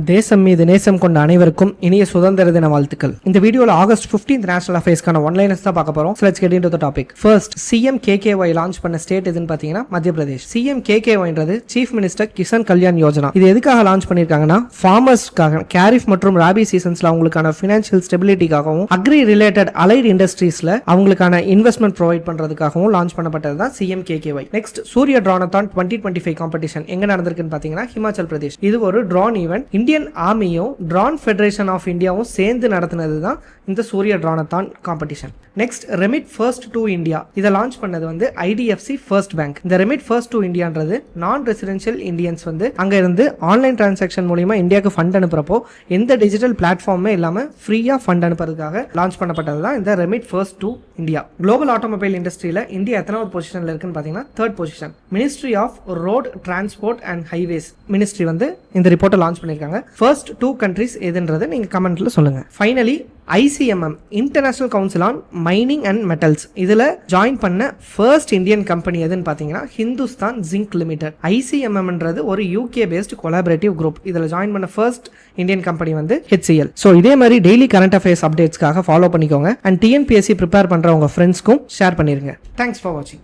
தேசம் மீது நேசம் கொண்ட அனைவருக்கும் இனிய சுதந்திர தின வாழ்த்துக்கள். இந்த வீடியோல ஆகஸ்ட் 15th நேஷனல் அஃபேர்ஸ்க்கான ஒன்லைனர்ஸ் தான் பார்க்க போறோம். So let's get into the topic. First, CM KKY launch பண்ண ஸ்டேட் எதுன்னு பாத்தீங்கன்னா மத்திய பிரதேஷ். CM KKYன்றது சீஃப் மினிஸ்டர் கிசான் கல்யாண் யோஜனா. இது எதுக்காக லான்ச் பண்ணிருக்காங்கன்னா ஃபார்மர்ஸ்க்காக கேரிஃப் மற்றும் ராபி சீசன்ஸ்ல அவங்களுக்கான ஃபினான்ஷியல் ஸ்டெபிலிட்டிக்காகவும் அக்ரி ரிலேட்டட் அலைட் இண்டஸ்ட்ரீஸ்ல அவங்களுக்கான இன்வெஸ்ட்மெண்ட் ப்ரொவைட் பண்றதுக்காகவும் லான்ச் பண்ணப்பட்டது தான் CM KKY. நெக்ஸ்ட் சூரிய ட்ரோனத்தான் 2025 காம்படிஷன் எங்க நடந்திருக்குன்னு பாத்தீங்கன்னா ஹிமாச்சல் பிரதேஷ். இது ஒரு ட்ரோன் ஈவென்ட். இந்தியன் ஆர்மியும் ட்ரோன் ஃபெடரேஷன் ஆஃப் இந்தியாவும் சேர்ந்து நடத்தினது தான் இந்த சூரிய ட்ரோனத்தான் competition. Next remit first to India. இதை லான்ச் பண்ணது வந்து IDFC ஃபர்ஸ்ட் பேங்க். இந்த ரெமிட் ஃபர்ஸ்ட் டு இந்தியான்றது நான் ரெசிடென்ஷியல் இந்தியன்ஸ் வந்து அங்க இருந்து ஆன்லைன் டிரான்சாக்ஷன் மூலமா இந்தியாவுக்கு ஃபண்ட் அனுப்புறப்போ எந்த டிஜிட்டல் பிளாட்ஃபார்மே இல்லாம ஃப்ரீயா ஃபண்ட் அனுப்புறதுக்காக லான்ச் பண்ணப்பட்டது தான் இந்த remit first to India. Global automobile இண்டஸ்ட்ரியில இந்தியா எத்தனாவது பொசிஷன்ல இருக்குன்னு பாத்தீங்கன்னா 3rd position. Ministry of road transport and highways ministry வந்து இந்த ரிப்போர்ட்டை லான்ச் பண்ணிருக்காங்க. ஃபர்ஸ்ட் 2 கண்ட்ரீஸ் எதுன்றது நீங்க கமெண்ட்ல சொல்லுங்க. Finally ICMM international council on mining and metals இதுல ஜாயின் பண்ண ஃபர்ஸ்ட் இந்தியன் கம்பெனி எதுன்னு பாத்தீங்கன்னா ஹிந்துஸ்தான் ஜிங்க் லிமிடெட். ICMMன்றது ஒரு UK பேஸ்ட் கொலாபரேட்டிவ் குரூப். இதுல ஜாயின் பண்ண ஃபர்ஸ்ட் இந்தியன் கம்பெனி வந்து HCL. ஸோ இதே மாதிரி டெய்லி கரண்ட் அஃபேர்ஸ் அப்டேட்ஸ்க்காக ஃபாலோ பண்ணிக்கோங்க அண்ட் TNPSC ப்ரிப்பேர் பண்ற உங்க ஃப்ரெண்ட்ஸ்க்கும் ஷேர் பண்ணிருங்க. தேங்க்ஸ் ஃபார் வாட்சிங்.